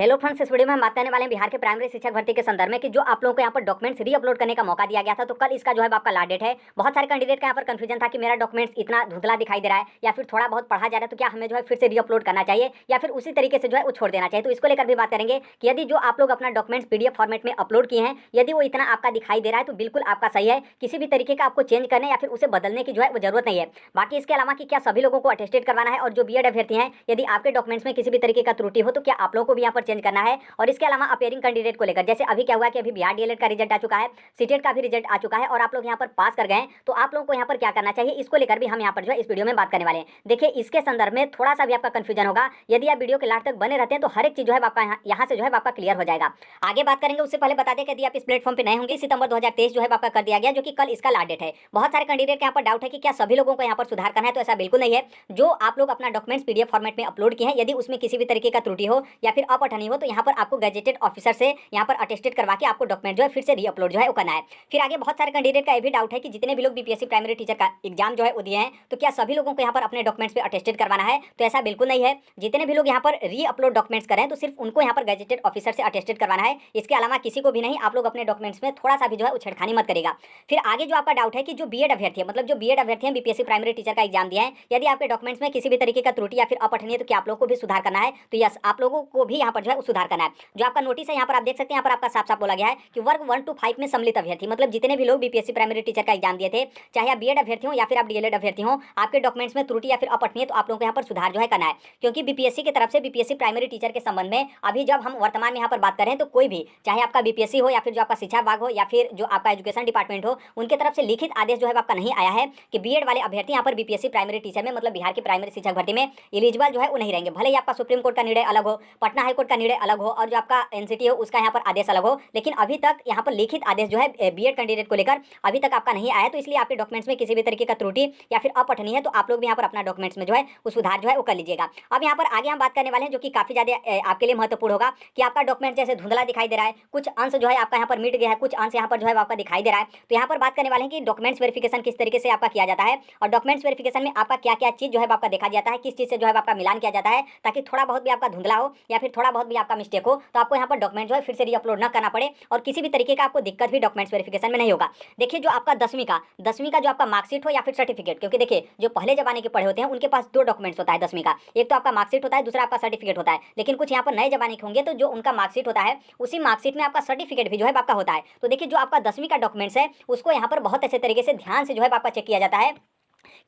Hello friends, इस video में हम बात करने वाले हैं बिहार के प्राइमरी शिक्षक भर्ती के संदर्भ में कि जो आप लोगों को यहाँ पर डॉक्यूमेंट्स री अपलोड करने का मौका दिया गया था, तो कल इसका जो है आपका लास्ट डेट है। बहुत सारे कैंडिडेट का यहाँ पर कंफ्यूजन था कि मेरा डॉक्यूमेंट्स इतना धुंधला दिखाई दे रहा है या फिर थोड़ा बहुत पढ़ा जा रहा है, तो क्या हमें जो है फिर से री अपलोड करना चाहिए या फिर उसी तरीके से जो है वो छोड़ देना चाहिए। तो इसको लेकर भी बात करेंगे कि यदि जो आप लोग अपना डॉक्यूमेंट्स पीडीएफ फॉर्मेट में अपलोड किए हैं, यदि वो इतना आपका दिखाई दे रहा है तो बिल्कुल आपका सही है, किसी भी तरीके का आपको चेंज करने या फिर उसे बदलने की जो है वो जरूरत नहीं है। बाकी इसके अलावा कि क्या सभी लोगों को अटेस्टेड करवाना है, और जो बीएड अभ्यर्थी हैं यदि आपके डॉक्यूमेंट्स में किसी भी तरीके का त्रुटि हो तो क्या आप लोगों को भी यहाँ पर चेंज करना है। और इसके अलावा अपेयरिंग कैंडिडेट को लेकर, जैसे अभी क्या हुआ कि अभी बिहार डीएलएड का रिजल्ट आ चुका है, सीटेट का भी रिजल्ट आ चुका है और आप लोग यहाँ पर पास कर गए हैं, तो आप लोगों को यहाँ पर क्या करना चाहिए, इसको लेकर भी हम यहाँ पर जो है इस वीडियो में बात करने वाले हैं। देखिए, इसके संदर्भ में थोड़ा सा भी आपका कंफ्यूजन होगा, यदि आप वीडियो के लास्ट तक बने रहते हैं तो हर एक चीज जो है आपका यहाँ से जो है आपका क्लियर हो जाएगा। आगे बात करेंगे उससे पहले बता दें कि यदि आप इस प्लेटफॉर्म पे नए होंगे, सितंबर 2023 जो है आपका कर दिया गया, जो कि कल इसका लास्ट डेट है। बहुत सारे कैंडिडेट के यहाँ पर डाउट है कि क्या सभी लोगों को यहाँ पर सुधार करना है, तो ऐसा बिल्कुल नहीं है। जो आप लोग अपना डॉक्यूमेंट्स पीडीएफ फॉर्मेट में अपलोड किए हैं, यदि उसमें किसी भी तरीके का त्रुटि हो या फिर अपठनीय हो, तो यहाँ पर आपको गजेटेड ऑफिसर से यहाँ पर अटेस्टेड करवा के आपको डॉक्यूमेंट जो है फिर से री अपलोड जो है वो करना है। फिर आगे बहुत सारे कैंडिडेट का ये भी डाउट है कि जितने भी लोग बीपीएससी प्राइमरी टीचर का एग्जाम जो है वो दिए हैं, तो क्या सभी लोगों को यहाँ पर अपने डॉक्यूमेंट्स पे अटेस्टेड करवाना है, तो ऐसा बिल्कुल नहीं है। जितने भी लोग यहाँ पर री अपलोड डॉक्यूमेंट्स करें तो सिर्फ उनको यहाँ पर गजेटेड ऑफिसर से अटेस्टेड करवाना है, इसके अलावा किसी को भी नहीं। आप लोग अपने डॉक्यूमेंट्स में थोड़ा सा भी जो है छेड़खानी मत करेगा। फिर आगे जो आपका डाउट है कि जो बीएड अभ्यर्थी है, मतलब जो बीएड अभ्यर्थी हैं बीपीएससी प्राइमरी टीचर का एग्जाम दिया है, यदि आपके डॉक्यूमेंट्स में किसी भी तरीके का त्रुटि या फिर अपठनीय, तो क्या आप लोगों को भी सुधार करना है, तो यस, आप लोगों को भी यहाँ पर जो है सुधार करना है। जो आपका नोटिस है यहाँ पर आप देख सकते हैं, यहाँ पर आपका साफ साफ बोला गया है कि वर्ग 1 to 5 में सम्मिलित अभ्यर्थी, मतलब जितने भी लोग बीपीएससी प्राइमरी टीचर का एग्जाम दिए थे, चाहे आप बीएड अभ्यर्थी हो या फिर आप डीएलएड अभ्यर्थी हो, आपके डॉक्यूमेंट्स में त्रुटि या फिर अपठनीय, तो आप लोगों को यहाँ पर सुधार जो है करना है। क्योंकि बीपीएससी की तरफ से बीपीएससी प्राइमरी टीचर के संबंध में अभी जब हम वर्तमान में यहाँ पर बात करें, तो कोई भी, चाहे आपका बीपीएससी हो या फिर जो आपका शिक्षा विभाग हो या फिर जो आपका एजुकेशन डिपार्टमेंट हो, उनकी तरफ से लिखित आदेश जो है आपका नहीं आया है कि बीएड वाले अभ्यर्थी यहाँ पर बीपीएससी प्राइमरी टीचर में, मतलब बिहार की प्राइमरी शिक्षक भर्ती में एलिजिबल जो है वो नहीं रहेंगे। भले ही आपका सुप्रीम कोर्ट का निर्णय अलग हो, पटना हाईकोर्ट का निर्णय अलग हो और जो आपका एनसीटी हो उसका यहाँ पर आदेश अलग हो, लेकिन अभी तक यहाँ पर लिखित आदेश जो है बीएड कैंडिडेट को लेकर अभी तक आपका नहीं आया। तो इसलिए आपके डॉक्यूमेंट्स में किसी भी तरीके का त्रुटि या फिर अपठनीय है, तो आप लोग भी यहाँ पर अपना डॉक्यूमेंट्स में जो है वो सुधार जो है वो कर लीजिएगा। अब यहाँ पर आगे हम बात करने वाले हैं जो कि काफी ज्यादा आपके लिए महत्वपूर्ण होगा कि आपका डॉक्यूमेंट जैसे धुंधला दिखाई दे रहा है, कुछ अंश जो है आपका यहाँ पर मिट गया है, कुछ अंश यहाँ पर जो है आपका दिखाई दे रहा है। तो यहाँ पर बात करने वाले हैं कि डॉक्यूमेंट्स वेरिफिकेशन किस तरीके से आपका किया जाता है, और डॉक्यूमेंट्स वेरिफिकेशन में आपका क्या क्या चीज जो है आपका देखा जाता है, किस चीज से जो है आपका मिलान किया जाता है, ताकि थोड़ा बहुत भी आपका धुंधला हो या फिर थोड़ा बहुत भी आपका मिस्टेक हो, तो आपको यहाँ पर डॉक्यूमेंट जो है फिर से री अपलोड न करना पड़े और किसी भी तरीके का आपको दिक्कत भी डॉक्यूमेंट्स वेरिफिकेशन में नहीं होगा। देखिए, जो आपका 10वीं का जो आपका मार्कशीट हो या फिर सर्टिफिकेट, क्योंकि देखिए जो पहले जमाने के पढ़े होते हैं उनके पास दो डॉक्यूमेंट्स होता है 10वीं का, एक तो आपका मार्कशीट होता है, दूसरा आपका सर्टिफिकेट होता है। लेकिन कुछ यहाँ पर नए जमाने के होंगे तो जो उनका मार्कशीट होता है उसी मार्कशीट में आपका सर्टिफिकेट भी जो है आपका होता है। तो देखिए, जो आपका 10वीं का डॉक्यूमेंट्स है उसको यहाँ पर बहुत अच्छे तरीके से ध्यान से जो है आपका चेक किया जाता है,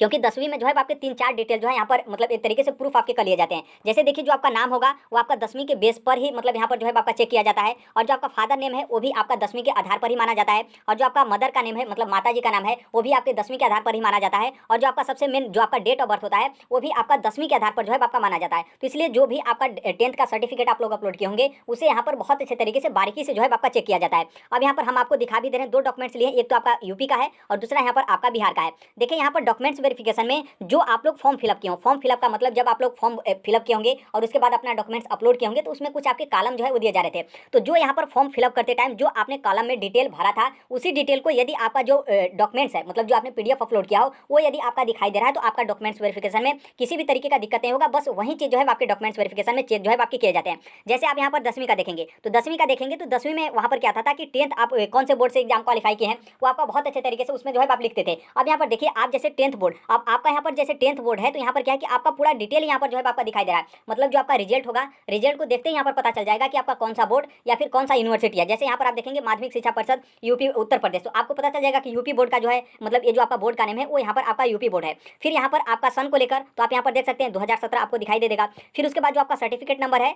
क्योंकि 10वीं में जो है आपके 3-4 डिटेल जो है यहाँ पर मतलब एक तरीके से प्रूफ आपके कर लिए जाते हैं। जैसे देखिए, जो आपका नाम होगा वो आपका 10वीं के बेस पर ही मतलब यहाँ पर जो है आपका चेक किया जाता है, और जो आपका फादर नेम है वो भी आपका 10वीं के आधार पर ही माना जाता है, और जो आपका मदर का नेम है मतलब माता जी का नाम है वो भी आपके 10वीं के आधार पर ही माना जाता है, और जो आपका सबसे मेन जो आपका डेट ऑफ बर्थ होता है वो भी आपका 10वीं के आधार पर जो है आपका माना जाता है। तो इसलिए जो भी आपका 10th का सर्टिफिकेट आप लोग अपलोड किए होंगे उसे यहाँ पर बहुत अच्छे तरीके से बारीकी से जो है आपका चेक किया जाता है। अब यहाँ पर हम आपको दिखा भी दे रहे हैं, दो डॉक्यूमेंट्स लिए, एक तो आपका यूपी का है और दूसरा यहाँ पर आपका बिहार का है। देखिए, यहाँ पर डॉक्यूमेंट्स वेरिफिकेशन में जो आप लोग फॉर्म फिलअप किए हो, फॉर्म फिलअप का मतलब जब आप लोग फॉर्म फिलअप किए होंगे और उसके बाद अपना डॉक्यूमेंट्स अपलोड किए होंगे, तो उसमें कुछ आपके कॉलम जो है वो दिए जा रहे थे। तो जो यहाँ पर फॉर्म फिलअप करते टाइम जो आपने कॉलम में डिटेल भरा था, उसी डिटेल को यदि आपका जो डॉक्यूमेंट्स है मतलब जो आपने पीडीएफ अपलोड किया हो वो यदि आपका दिखाई दे रहा है, तो आपका डॉक्यूमेंट्स वेरिफिकेशन में किसी भी तरीके का दिक्कत नहीं होगा। बस वही चीज जो है आपके डॉक्यूमेंट्स वेरिफिकेशन में चेक जो है आपके किए जाते हैं। जैसे आप यहाँ पर 10वीं का देखेंगे, तो 10वीं में वहाँ पर क्या था कि 10th आप कौन से बोर्ड से एग्जाम क्वालिफाई किए हैं वो आपका बहुत अच्छे तरीके से उसमें जो है आप लिखते थे। अब यहाँ पर देखिए, आप जैसे 10th बोर्ड, अब आपका यहाँ पर जैसे 10th बोर्ड है, तो यहाँ पर क्या है कि आपका पूरा डिटेल यहाँ पर जो है आपका दिखाई दे रहा है। मतलब जो आपका रिजल्ट होगा, रिजल्ट को देखते ही यहाँ पर पता चल जाएगा कि आपका कौन सा बोर्ड या फिर कौन सा यूनिवर्सिटी है। जैसे यहाँ पर आप देखेंगे माध्यमिक शिक्षा परिषद यूपी उत्तर प्रदेश, तो आपको पता चल जाएगा कि यूपी बोर्ड का जो है मतलब ये जो आपका बोर्ड का नेम है वो यहाँ पर आपका यूपी बोर्ड है। फिर यहाँ पर आपका सन को लेकर तो आप यहाँ पर देख सकते हैं 2017 आपको दिखाई दे देगा। फिर उसके बाद जो आपका सर्टिफिकेट नंबर है,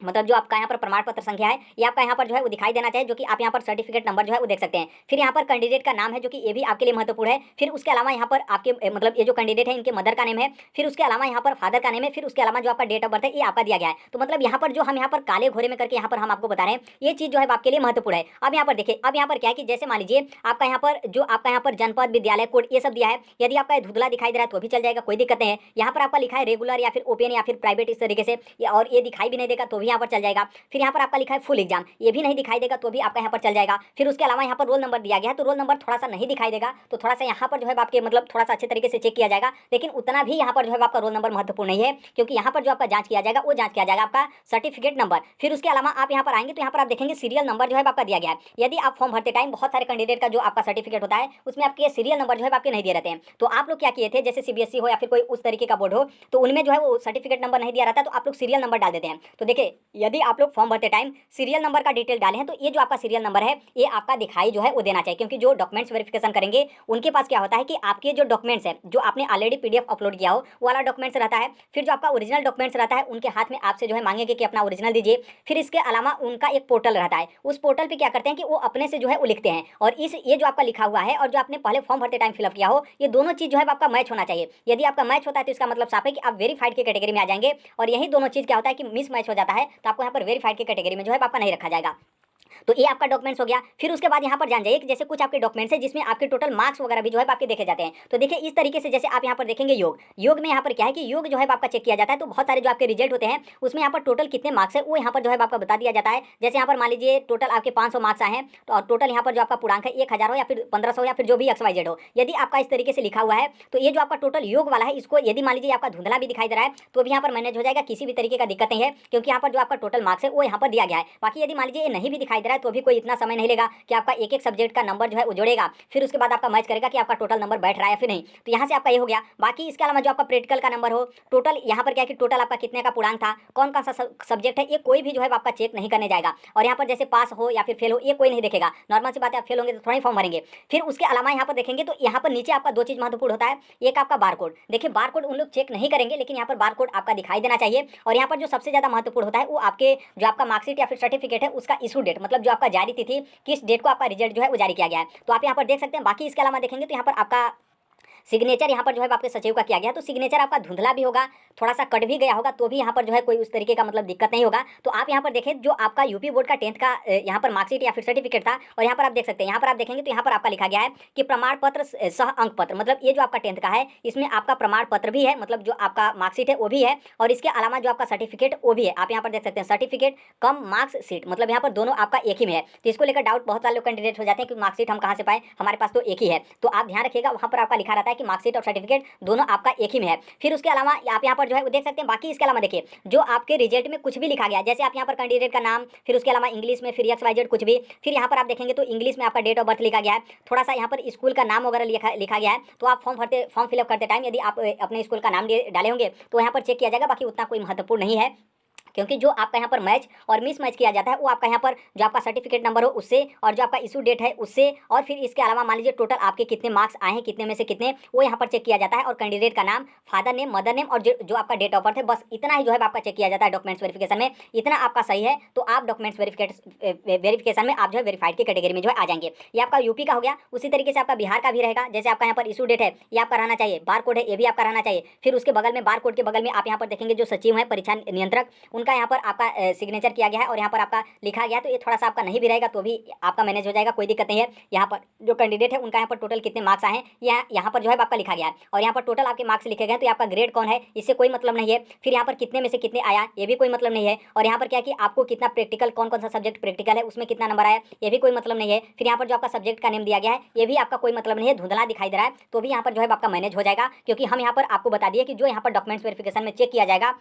मतलब जो आपका यहाँ पर प्रमाण पत्र संख्या है, ये आपका यहाँ पर जो है वो दिखाई देना चाहिए, जो कि आप यहाँ पर सर्टिफिकेट नंबर जो है वो देख सकते हैं। फिर यहाँ पर कैंडिडेट का नाम है जो कि ये भी आपके लिए महत्वपूर्ण है। फिर उसके अलावा यहाँ पर आपके मतलब ये जो कैंडिडेट है इनके मदर का नेम है, फिर उसके अलावा यहाँ पर फादर का नेम है, फिर उसके अलावा जो आपका डेट ऑफ बर्थ है ये आपका दिया गया है। तो मतलब यहाँ पर जो हम यहाँ पर काले घोरे में करके यहाँ पर हम आपको बता रहे हैं, ये चीज जो है आपके लिए महत्वपूर्ण है। अब यहाँ पर देखिए, अब यहाँ पर क्या है कि जैसे मान लीजिए आपका यहाँ पर जो आपका यहाँ पर जनपद विद्यालय कोड ये सब दिया है, यदि आपका धुंधला दिखाई दे रहा है तो भी चल जाएगा, कोई दिक्कत नहीं है। यहाँ पर आपका लिखा है रेगुलर या फिर ओपन या फिर प्राइवेट इस तरीके से, और ये दिखाई भी नहीं देगा तो भी यहाँ पर चल जाएगा। फिर यहाँ पर आपका लिखा है फुल एग्जाम, ये भी नहीं दिखाई देगा तो भी आपका यहाँ पर चल जाएगा। फिर उसके अलावा यहाँ पर रोल नंबर दिया गया है, तो रोल नंबर थोड़ा सा नहीं दिखाई देगा, तो थोड़ा सा यहाँ पर जो है आपके मतलब थोड़ा सा अच्छे तरीके से चेक किया जाएगा। लेकिन उतना भी यहाँ पर जो है आपका रोल नंबर महत्वपूर्ण नहीं है, क्योंकि यहाँ पर जो आपका जांच किया जाएगा वो जांच किया जाएगा आपका सर्टिफिकेट नंबर। फिर उसके अलावा आप यहाँ पर आएंगे तो यहाँ पर आप देखेंगे सीरियल नंबर जो है आपका दिया गया है। यदि आप फॉर्म भरते टाइम बहुत सारे कैंडिडेट का जो आपका सर्टिफिकेट होता है उसमें आपके सीरियल नंबर जो है आपके नहीं दिए रहते हैं, तो आप लोग क्या किए थे, जैसे सीबीएसई हो या फिर कोई उस तरीके का बोर्ड हो, तो उनमें जो है वो सर्टिफिकेट नंबर नहीं दिया रहता, तो आप लोग सीरियल नंबर डाल देते हैं। तो देखिए यदि आप लोग फॉर्म भरते टाइम सीरियल नंबर का डिटेल डाले हैं तो ये जो आपका सीरियल नंबर है ये आपका दिखाई जो है वो देना चाहिए, क्योंकि जो डॉक्यूमेंट्स वेरिफिकेशन करेंगे उनके पास क्या होता है कि आपके जो डॉक्यूमेंट्स है जो आपने ऑलरेडी पीडीएफ अपलोड किया हो वो वाला डॉक्यूमेंट्स रहता है। फिर जो आपका ओरिजिनल डॉक्यूमेंट्स रहता है उनके हाथ में आपसे जो है मांगेंगे कि अपना ओरिजिनल दीजिए। फिर इसके अलावा उनका एक पोर्टल रहता है, उस पोर्टल पे क्या करते हैं कि वो अपने से जो है वो लिखते हैं, और इस ये जो आपका लिखा हुआ है और जो आपने पहले फॉर्म भरते टाइम फिलअप किया हो ये दोनों चीज़ जो है आपका मैच होना चाहिए। यदि आपका मैच होता है तो इसका मतलब साफ है कि आप वेरीफाइड की कैटेगरी में आ जाएंगे, और यही दोनों चीज़ क्या होता है कि मिस मैच हो जाता है तो आपको यहाँ पर वेरीफाइड की कैटेगरी में जो है आपका नहीं रखा जाएगा। तो ये आपका डॉक्यूमेंट्स हो गया। फिर उसके बाद यहाँ पर जान जाइए कि जैसे कुछ आपके डॉक्यूमेंट्स है जिसमें आपके टोटल मार्क्स वगैरह भी जो है आपके देखे जाते हैं। तो देखिए इस तरीके से जैसे आप यहाँ पर देखेंगे योग में यहाँ पर क्या है कि योग जो है आपका चेक किया जाता है, तो बहुत सारे जो आपके रिजल्ट होते हैं उसमें यहाँ पर टोटल कितने मार्क्स है वो यहाँ पर जो है आपका बता दिया जाता है। जैसे यहाँ पर मान लीजिए टोटल आपके 500 मार्क्स आए हैं, तो टोटल यहाँ पर जो आपका पूर्णांक है 1000 हो या फिर 1500 या फिर जो भी XYZ हो, यदि आपका इस तरीके से लिखा हुआ है तो ये जो आपका टोटल योग वाला है इसको यदि मान लीजिए आपका धुंधला भी दिखाई दे रहा है तो भी यहाँ पर मैनेज हो जाएगा, किसी भी तरीके का दिक्कत नहीं है, क्योंकि यहाँ पर जो आपका टोटल मार्क्स है वो यहाँ पर दिया गया है। बाकी यदि मान लीजिए ये नहीं भी दिखाई दे रहा है तो भी कोई इतना समय नहीं लेगा कि आपका एक एक सब्जेक्ट का नंबर जो है वो जोड़ेगा, फिर उसके बाद आपका मैच करेगा कि आपका टोटल नंबर बैठ रहा है फिर नहीं। तो यहाँ से आपका ये हो गया। बाकी इसके अलावा जो आपका प्रैक्टिकल का नंबर हो, टोटल यहाँ पर क्या है कि टोटल आपका कितने का पूर्णांक था, कौन कौन सा सब्जेक्ट है, ये कोई भी जो है आपका चेक नहीं करने जाएगा। और यहाँ पर जैसे पास हो या फिर फेल हो ये कोई नहीं देखेगा, नॉर्मल सी बात है, आप फेल होंगे तो थोड़ा ही फॉर्म भरेंगे। फिर उसके अलावा यहाँ पर देखेंगे तो यहाँ पर नीचे आपका दो चीज़ महत्वपूर्ण होता है, एक आपका बारकोड। देखिए बारकोड उन लोग चेक नहीं करेंगे, लेकिन यहाँ पर बारकोड आपका दिखाई देना चाहिए। और यहाँ पर जो सबसे ज़्यादा महत्वपूर्ण होता है वो आपके जो आपका मार्कशीट या फिर सर्टिफिकेट है उसका इशू डेट, मतलब जो आपका जारी तिथि किस डेट को आपका रिजल्ट जो है वो जारी किया गया है, तो आप यहाँ पर देख सकते हैं। बाकी इसके अलावा देखेंगे तो यहाँ पर आपका सिग्नेचर यहाँ पर जो है आपके सचिव का किया गया, तो सिग्नेचर आपका धुंधला भी होगा, थोड़ा सा कट भी गया होगा, तो भी यहाँ पर जो है कोई उस तरीके का मतलब दिक्कत नहीं होगा। तो आप यहाँ पर देखें जो आपका यूपी बोर्ड का 10th का यहाँ पर मार्कशीट या फिर सर्टिफिकेट था, और यहाँ पर आप देख सकते हैं, यहाँ पर आप देखेंगे तो यहाँ पर आपका लिखा गया है कि प्रमाण पत्र सह अंक पत्र, मतलब ये जो आपका 10th का है इसमें आपका प्रमाण पत्र भी है, मतलब जो आपका मार्कशीट है वो भी है, और इसके अलावा जो आपका सर्टिफिकेट वो भी है। आप यहाँ पर देख सकते हैं सर्टिफिकेट कम मार्क्स शीट, मतलब यहाँ पर दोनों आपका एक ही में है। तो इसको लेकर डाउट बहुत सारे लोग कैंडिडेट हो जाते हैं कि मार्कशीट हम कहाँ से पाए, हमारे पास तो एक ही है। तो आप ध्यान रखिएगा, वहाँ पर आपका लिखा रहता है कि मार्कशीट और सर्टिफिकेट दोनों आपका एक ही में है। फिर उसके अलावा आप यहाँ पर जो है वो देख सकते हैं। बाकी इसके अलावा देखिए जो आपके रिजल्ट में कुछ भी लिखा गया, जैसे आप यहाँ पर कैंडिडेट का नाम, फिर उसके अलावा इंग्लिश में फिर XYZ कुछ भी, फिर यहाँ पर आप देखेंगे तो इंग्लिश में आपका डेट ऑफ बर्थ लिखा गया है, थोड़ा सा यहाँ पर स्कूल का नाम वगैरह लिखा गया है। तो आप फॉर्म फिलअप करते टाइम यदि आप अपने स्कूल का नाम डाले होंगे तो यहाँ पर चेक किया जाएगा। बाकी उतना कोई महत्वपूर्ण नहीं है, क्योंकि जो आपका यहाँ पर मैच और मिस मैच किया जाता है वो आपका यहाँ पर जो आपका सर्टिफिकेट नंबर हो उससे, और जो आपका इशू डेट है उससे, और फिर इसके अलावा मान लीजिए टोटल आपके कितने मार्क्स आए हैं, कितने में से कितने, वो यहाँ पर चेक किया जाता है। और कैंडिडेट का नाम, फादर नेम, मदर नेम और जो आपका डेट ऑफ बर्थ है, बस इतना ही जो है आपका चेक किया जाता है डॉक्यूमेंट्स वेरिफिकेशन में। इतना आपका सही है तो आप डॉक्यूमेंट्स वेरिफिकेशन में आप जो है वेरीफाइड की कैटेगरी में जो है आ जाएंगे। ये आपका यूपी का हो गया। उसी तरीके से आपका बिहार का भी रहेगा, जैसे आपका यहाँ पर इशू डेट है ये आपका रहना चाहिए, बार कोड है ये भी आपका रहना चाहिए। फिर उसके बगल में बार कोड के बगल में आप यहाँ पर देखेंगे जो सचिव है परीक्षा नियंत्रक, उनका यहाँ पर आपका सिग्नेचर किया गया है और यहाँ पर आपका लिखा गया है। तो ये थोड़ा सा आपका नहीं भी रहेगा तो भी आपका मैनेज हो जाएगा, कोई दिक्कत नहीं है। यहाँ पर जो कैंडिडेट है उनका यहाँ पर टोटल कितने मार्क्स आए हैं यहाँ पर जो है आपका लिखा गया है, और यहाँ पर टोटल आपके मार्क्स लिखे गए हैं। तो आपका ग्रेड कौन है इससे कोई मतलब नहीं है। फिर यहाँ पर कितने में से कितने आया ये भी कोई मतलब नहीं है। और यहाँ पर क्या है कि आपको कितना प्रैक्टिकल, कौन कौन सा सब्जेक्ट प्रैक्टिकल है उसमें कितना नंबर आया ये भी कोई मतलब नहीं है। फिर यहाँ पर जो आपका सब्जेक्ट का नेम दिया गया है ये भी आपका कोई मतलब नहीं है, धुंधला दिखाई दे रहा है तो भी यहाँ पर जो है आपका मैनेज हो जाएगा। क्योंकि हम यहाँ पर आपको बता दिए कि जो यहाँ पर डॉक्यूमेंट्स वेरिफिकेशन में चेक किया जाएगा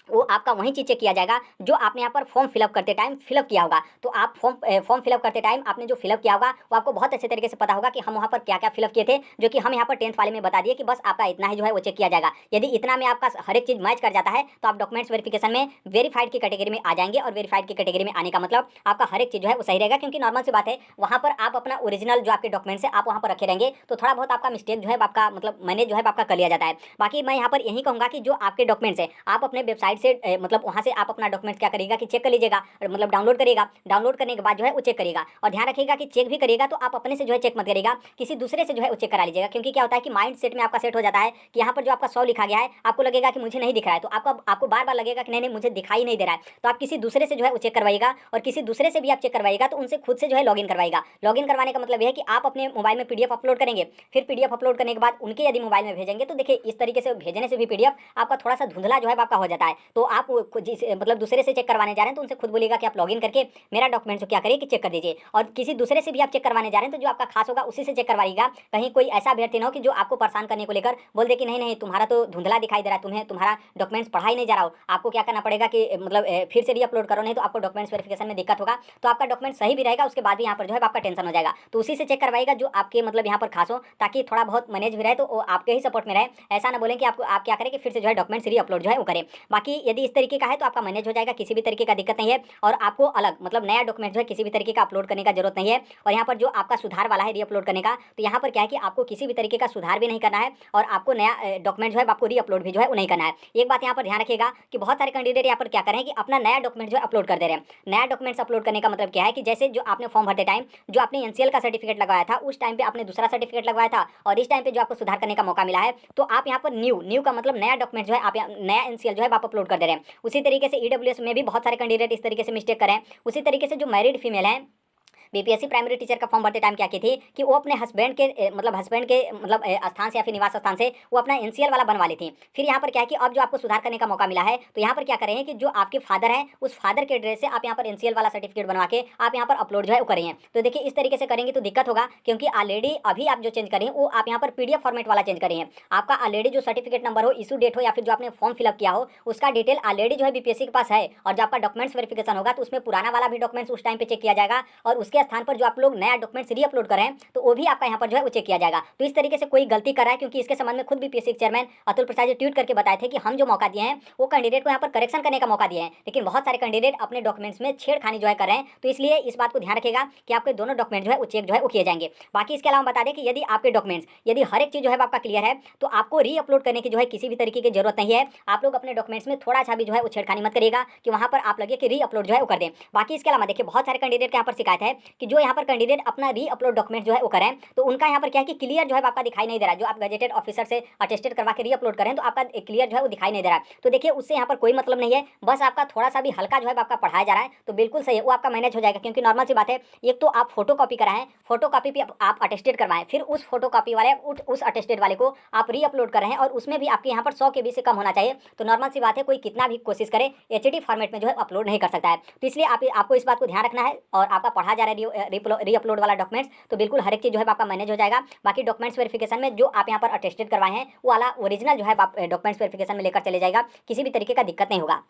वो आपका वही चीज़ चेक किया जाएगा जो आपने यहाँ पर फॉर्म फिलअप करते टाइम फिलअप किया होगा। तो आप फॉर्म फिलअप करते टाइम आपने जो फिलअप किया होगा वो आपको बहुत अच्छे तरीके से पता होगा कि हम वहाँ पर क्या क्या फिलअप किए थे, जो कि हम यहाँ पर 10th वाले में बता दिए कि बस आपका इतना ही जो है वो चेक किया जाएगा। यदि इतना में आपका हर एक चीज़ मैच कर जाता है तो आप डॉक्यूमेंट्स वेरिफिकेशन में वेरीफाइड की कैटेगरी में आ जाएंगे। और वेरीफाइड की कैटेगरी में आने का मतलब आपका हर एक चीज़ जो है वो सही रहेगा, क्योंकि नॉर्मल सी बात है वहाँ पर आप अपना ओरिजिनल जो आपके डॉक्यूमेंट्स है आप वहाँ पर रखे रहेंगे, तो थोड़ा बहुत आपका मिस्टेक जो है आपका मतलब मैनेज जो है आपका कर लिया जाता है। बाकी मैं यहाँ पर यही कहूँगा कि जो आपके डॉक्यूमेंट्स है आप अपने वेबसाइट से मतलब वहाँ से आप अपना डॉक्यूमेंट क्या करिएगा कि चेक कर लीजिएगा, मतलब डाउनलोड करिएगा। डाउनलोड करने के बाद जो है वो चेक करिएगा, और ध्यान रखिएगा कि चेक भी करिएगा तो आप अपने से जो है चेक मत करिएगा, किसी दूसरे से जो है वो चेक करा लीजिएगा। क्योंकि क्या होता है कि माइंड सेट में आपका सेट हो जाता है कि यहाँ पर जो आपका 100 लिखा गया है आपको लगेगा कि मुझे नहीं दिख रहा है, तो आपको बार बार लगेगा कि नहीं मुझे दिखाई नहीं दे रहा है। तो आप किसी दूसरे से जो है वो चेक करवाइएगा, और किसी दूसरे से भी आप चेक करवाइएगा तो उनसे खुद से जो है लॉगिन करवाइएगा। लॉगिन करवाने का मतलब यह है कि आप अपने मोबाइल में PDF अपलोड करेंगे, फिर PDF अपलोड करने के बाद उनके यदि मोबाइल में भेजेंगे तो देखिए इस तरीके से भेजने से भी PDF आपका थोड़ा सा धुंधला जो है आपका हो जाता है। तो आप मतलब दूसरे से चेक करवाने जा रहे हैं तो उनसे खुद बोलिएगा कि आप लॉगिन करके मेरा डॉक्यूमेंट्स क्या करिए कि चेक कर दीजिए। और किसी दूसरे से भी आप चेक करवाने जा रहे हैं तो जो आपका खास होगा उसी से चेक करवाइएगा। कहीं कोई ऐसा अभ्यर्थी ना हो कि जो आपको परेशान करने को लेकर बोल दे कि नहीं नहीं तुम्हारा तो धुंधला दिखाई दे रहा है, तुम्हें तुम्हारा डॉक्यूमेंट्स पढ़ा ही नहीं जा रहा हो। आपको क्या करना पड़ेगा कि मतलब फिर से रीअपलोड करो, नहीं तो आपको डॉक्यूमेंट्स वेरिफिकेशन में दिक्कत होगा। तो आपका डॉक्यूमेंट सही भी रहेगा, उसके बाद भी यहाँ पर जो है आपका टेंशन हो जाएगा। तो उसी से चेक करवाइएगा जो आपके मतलब यहाँ पर खास हो, ताकि थोड़ा बहुत मैनेज भी रहे, तो आपके ही सपोर्ट में रहे। ऐसा ना बोलें कि आपको आप क्या करें कि फिर से जो है डॉक्यूमेंट्स रीअपलोड जो है वो करें। बाकी यदि इस तरीके का है तो आपका मैनेज हो जाएगा, किसी भी तरीके का दिक्कत नहीं है। और आपको अलग मतलब नया डॉक्यूमेंट जो है किसी भी तरीके का अपलोड करने का जरूरत नहीं है। और यहाँ पर जो आपका सुधार वाला है रीअपलोड करने का, तो यहाँ पर क्या है कि आपको किसी भी तरीके का सुधार भी नहीं करना है और आपको नया डॉक्यूमेंट जो है आपको रीअपलोड भी जो है वो नहीं करना है। एक बात यहाँ पर ध्यान रखिएगा कि बहुत सारे कैंडिडेट यहाँ पर क्या करें कि अपना नया डॉक्यूमेंट जो है अपलोड कर दे रहे हैं। नया डॉक्यूमेंट्स अपलोड करने का मतलब क्या है कि जैसे जो आपने फॉर्म भरते टाइम जो आपने एनसीएल का सर्टिफिकेट लगवाया था, उस टाइम पे आपने दूसरा सर्टिफिकेट लगवाया था और इस टाइम पे जो आपको सुधार करने का मौका मिला है, तो आप यहाँ पर न्यू का मतलब नया डॉक्यूमेंट जो है आप नया एनसीएल जो है आप अपलोड कर दे रहे हैं। उसी तरीके से ईडब्ल्यूएस में भी बहुत सारे कैंडिडेट इस तरीके से मिस्टेक करें। उसी तरीके से जो मैरिड फीमेल हैं, बीपीएससी प्राइमरी टीचर का फॉर्म भरते टाइम क्या की थी कि वो अपने हस्बैंड के स्थान से या फिर निवास स्थान से वो अपना एनसीएल वाला बनवा ली थी। फिर यहाँ पर क्या है कि अब जो आपको सुधार करने का मौका मिला है, तो यहाँ पर क्या करें कि जो आपके फादर हैं उस फादर के एड्रेस से आप यहाँ पर एनसीएल वाला सर्टिफिकेट बनवा के आप यहाँ पर अपलोड जो है वो करेंगे। तो देखिए इस तरीके से करेंगे तो दिक्कत होगा, क्योंकि ऑलरेडी अभी आप जो चेंज करें वो आप यहाँ पर पीडीएफ फॉर्मेट वाला चेंज करेंगे। आपका ऑलरेडी जो सर्टिफिकेट नंबर हो, इशू डेट हो या फिर जो आपने फॉर्म फिलअप किया हो, उसका डिटेल ऑलरेडी जो है बीपीएससी के पास है। और जब आपका डॉक्यूमेंट्स वेरिफिकेशन होगा तो उसमें पुराना वाला भी डॉक्यूमेंट्स उस टाइम पे चेक किया जाएगा और उसके स्थान पर जो आप लोग नया डॉक्यूमेंट्स रीअपलोड करें तो वो भी आपका यहाँ पर जो है वो चेक किया जाएगा। तो इस तरीके से कोई गलती कर रहा है, क्योंकि इसके संबंध में खुद BPSC chairman Atul Prasad ji tweet करके बताए थे कि हम जो मौका दिए हैं वो कैंडिडेट को यहाँ पर करेक्शन करने का मौका दिए हैं, लेकिन बहुत सारे कैंडिडेट अपने डॉक्यूमेंट्स में छेड़खानी जो है कर रहे हैं। तो इसलिए इस बात को ध्यान रखेगा कि आपके दोनों डॉक्यूमेंट जो है वो चेक जो है वो किए जाएंगे। बाकी इसके अलावा बता दें कि यदि आपके डॉक्यूमेंट्स यदि हर एक चीज़ जो है आपका क्लियर है तो आपको रीअपलोड करने की जो है किसी भी तरीके की जरूरत नहीं है। आप लोग अपने डॉक्यूमेंट्स में थोड़ा सा भी जो है वो छेड़खानी मत करिएगा कि वहाँ पर आप लगे कि रीअपलोड जो है वो कर दें। बाकी इसके अलावा देखिए बहुत सारे कैंडिडेट के यहाँ पर शिकायत है कि जो यहाँ पर कैंडिडेट अपना रीअपलोड डॉक्यूमेंट जो है वो करें तो उनका यहाँ पर क्या है कि क्लियर जो है आपका दिखाई नहीं दे रहा है। जो आप गजेटेड ऑफिसर से अटेस्टेड करवा के रीअपलोड करें तो आपका क्लियर जो है वो दिखाई नहीं दे रहा है। तो देखिए उससे यहाँ पर कोई मतलब नहीं है, बस आपका थोड़ा सा भी हल्का जो है आपका पढ़ाया जा रहा है तो बिल्कुल सही है, वो आपका मैनेज हो जाएगा। क्योंकि नॉर्मल सी बात है, एक तो आप फोटो कॉपी कराएं, फोटो कॉपी पे आप अटेस्टेड करवाएं, फिर उस फोटो कॉपी वाले उस अटेस्टेड वाले को आप रीअपलोड कर रहे हैं और उसमें भी आपके यहाँ पर 100 KB से कम होना चाहिए। तो नॉर्मल सी बात है, कोई कितना भी कोशिश करे एचडी फॉर्मेट में जो है अपलोड नहीं कर सकता है। तो इसलिए आपको इस बात को ध्यान रखना है और आपका पढ़ा जा रहा है रीअपलोड वाला डॉक्यूमेंट्स, तो बिल्कुल हर एक चीज़ जो है आपका मैनेज हो जाएगा। बाकी डॉक्यूमेंट्स वेरिफिकेशन में जो आप यहाँ पर अटेस्टेड करवाए हैं वो वाला ओरिजिनल जो है आप डॉक्यूमेंट्स वेरिफिकेशन में लेकर चले जाएगा, किसी भी तरीके का दिक्कत नहीं होगा।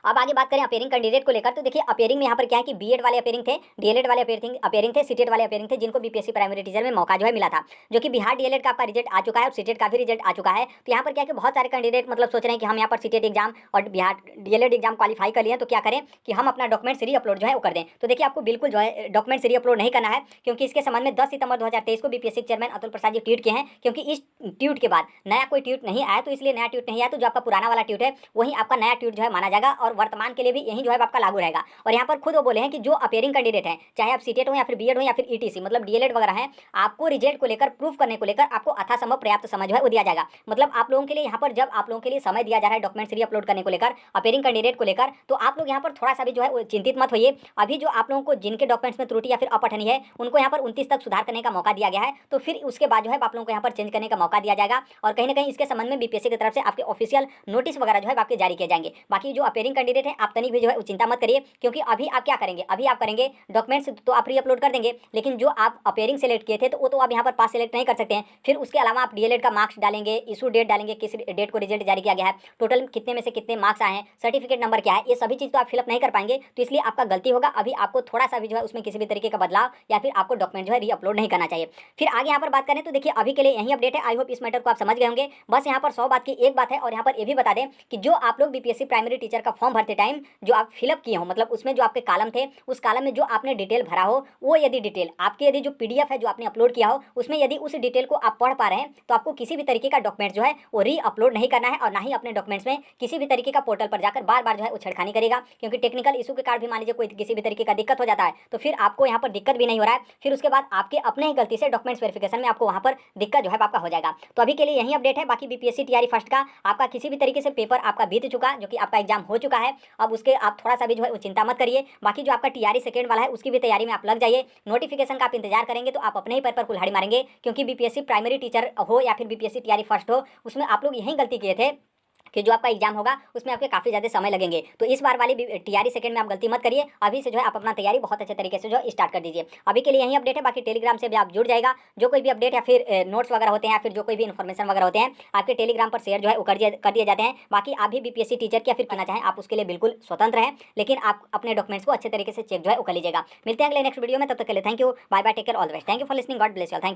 अब आगे बात करें अपेयरिंग कैंडिडेट को लेकर, तो देखिए अपेयरिंग में यहाँ पर क्या है कि बीएड वाले अपेयरिंग थे, डीएलएड वाले अपेयरिंग थे, सीटेट वाले अपेयरिंग थे, जिनको बीपीएससी प्राइमरी टीचर में मौका जो है मिला था। जो कि बिहार डीएलएड का आपका रिजल्ट आ चुका है और सीटेट का भी रिजल्ट आ चुका है। तो यहाँ पर क्या है कि बहुत सारे कैंडिडेट मतलब सोच रहे हैं कि हम यहाँ पर सीटेट एग्जाम और बिहार डीएलएड एग्जाम क्वालिफाई कर लिए, तो क्या करें कि हम अपना डॉक्यूमेंट्स रीअपलोड जो है वो कर दें। तो देखिए आपको बिल्कुल जो है डॉक्यूमेंट्स रीअपलोड नहीं करना है, क्योंकि इसके संबंध में 10 सितंबर 2023 को BPSC chairman Atul Prasad ji tweet किए हैं। क्योंकि इस ट्वीट के बाद नया कोई ट्वीट नहीं आया, तो इसलिए नया ट्वीट नहीं आया, तो जो आपका पुराना वाला ट्वीट है वही आपका नया ट्वीट जो है माना जाएगा और वर्तमान के लिए भी यही जो है आपका लागू रहेगा। और यहाँ पर खुद वो बोले हैं कि जो अपेयरिंग कैंडिडेट हैं, चाहे आप सीटेट हो या फिर बीएड हो या फिर ईटीसी मतलब डीएलएड वगैरह हैं, आपको रिजल्ट को लेकर प्रूफ करने को लेकर आपको अथासंभव पर्याप्त समय जो है वो दिया जाएगा। मतलब आप लोगों के लिए यहाँ पर जब आप लोगों के लिए समय दिया जा रहा है डॉक्यूमेंट्स रीअपलोड करने को लेकर अपेयरिंग कैंडिडेट को लेकर, तो आप लोग यहाँ पर थोड़ा सा भी जो है चिंतित मत होइए। अभी जो आप लोगों को जिनके डॉक्यूमेंट्स में त्रुटि या फिर अपठनी है उनको यहाँ पर 29 तक सुधार करने का मौका दिया गया है। तो फिर उसके बाद जो है आप लोगों को यहाँ पर चेंज करने का मौका दिया जाएगा और कहीं ना कहीं इसके संबंध में बीपीएससी की तरफ से आपके ऑफिशियल नोटिस वगैरह जो है आपके जारी किए जाएंगे। बाकी जो अपेयरिंग कैंडिडेट है आप तनिक भी जो है चिंता मत करिए, क्योंकि अभी आप क्या करेंगे, अभी आप करेंगे डॉक्यूमेंट्स तो आप रीअपलोड कर देंगे, लेकिन जो आप अपेयरिंग सेलेक्ट किए थे तो वो तो आप यहाँ पर पास सेलेक्ट नहीं कर सकते हैं। फिर उसके अलावा आप डीएलएड का मार्क्स डालेंगे, इशू डेट डालेंगे, किस डेट को रिजल्ट जारी किया गया है, टोटल कितने में से कितने मार्क्स आए हैं, सर्टिफिकेट नंबर क्या है, ये सभी चीज़ तो आप फिलअप नहीं कर पाएंगे। तो इसलिए आपका गलती होगा, अभी आपको थोड़ा सा भी जो है उसमें किसी भी तरीके का बदलाव या फिर आपको डॉक्यूमेंट जो है रीअपलोड नहीं करना चाहिए। फिर आगे यहाँ पर बात करें तो देखिए अभी के लिए यही अपडेट है। आई होप इस मैटर को आप समझ गए होंगे। बस यहाँ पर 100 बात की एक बात है, और यहाँ पर ये भी बता दें कि जो आप लोग बीपीएससी प्राइमरी टीचर का फॉर्म भरते टाइम जो आप फिलअप किए हो, मतलब उसमें जो आपके कॉलम थे उस कॉलम में जो आपने डिटेल भरा हो, वो यदि डिटेल आपके यदि जो पीडीएफ है जो आपने अपलोड किया हो उसमें यदि उस डिटेल को आप पढ़ पा रहे हैं, तो आपको किसी भी तरीके का डॉक्यूमेंट जो है वो री अपलोड नहीं करना है और ना ही अपने डॉक्यूमेंट्स में किसी भी तरीके का पोर्टल पर जाकर बार बार जो है वो छेड़खानी करेगा। क्योंकि टेक्निकल इशू के कारण भी मान लीजिए कोई किसी भी तरीके का दिक्कत हो जाता है तो फिर आपको यहाँ पर दिक्कत भी नहीं हो रहा है, फिर उसके बाद आपके अपने ही गलती से डॉक्यूमेंट्स वेरिफिकेशन में आपको वहाँ पर दिक्कत जो है आपका हो जाएगा। तो अभी के लिए यही अपडेट है। बाकी बीपीएससी टीआरई फर्स्ट का आपका किसी भी तरीके से पेपर आपका बीत चुका, जो कि आपका एग्जाम हो चुका है। अब उसके आप थोड़ा सा भी जो है वो चिंता मत करिए। बाकी जो आपका टीआरई सेकंड वाला है उसकी भी तैयारी में आप लग जाइए। नोटिफिकेशन का आप इंतजार करेंगे तो आप अपने ही पैर पर कुल्हाड़ी मारेंगे, क्योंकि बीपीएससी प्राइमरी टीचर हो या फिर बीपीएससी टीआरई फर्स्ट हो, उसमें आप लोग यही गलती किए थे कि जो आपका एग्जाम होगा उसमें आपके काफ़ी ज़्यादा समय लगेंगे। तो इस बार वाली टीआरई सेकंड में आप गलती मत करिए, अभी से जो है आप अपना तैयारी बहुत अच्छे तरीके से जो स्टार्ट कर दीजिए। अभी के लिए यही अपडेट है, बाकी टेलीग्राम से भी आप जुड़ जाएगा, जो कोई भी अपडेट या फिर नोट्स वगैरह होते हैं या फिर जो कोई भी इन्फॉर्मेशन वगैरह होते हैं आपके टेलीग्राम पर शेयर जो है वो कर दिए जाते हैं। बाकी आप भी बीपीएससी टीचर की या फिर करना चाहें आप उसके लिए बिल्कुल स्वतंत्र हैं, लेकिन आप अपने डॉक्यूमेंट्स को अच्छे तरीके से चेक जो है वो कर लीजिएगा। मिलते हैं अगले नेक्स्ट वीडियो में, तब तक के लिए thank you, bye bye, take care, all the best, thank you for listening, God bless you, thank you.